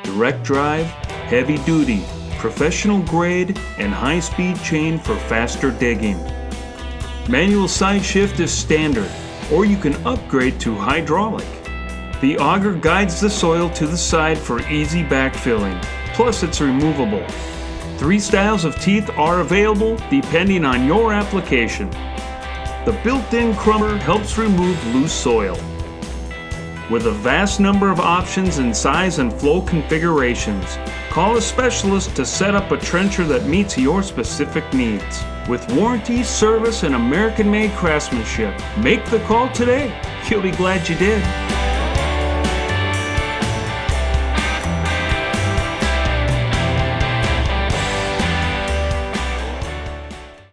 direct drive, heavy duty, professional grade, and high-speed chain for faster digging. Manual side shift is standard, or you can upgrade to hydraulic. The auger guides the soil to the side for easy backfilling, plus it's removable. 3 styles of teeth are available depending on your application. The built-in crumber helps remove loose soil. With a vast number of options in size and flow configurations, call a specialist to set up a trencher that meets your specific needs. With warranty, service, and American-made craftsmanship, make the call today. You'll be glad you did.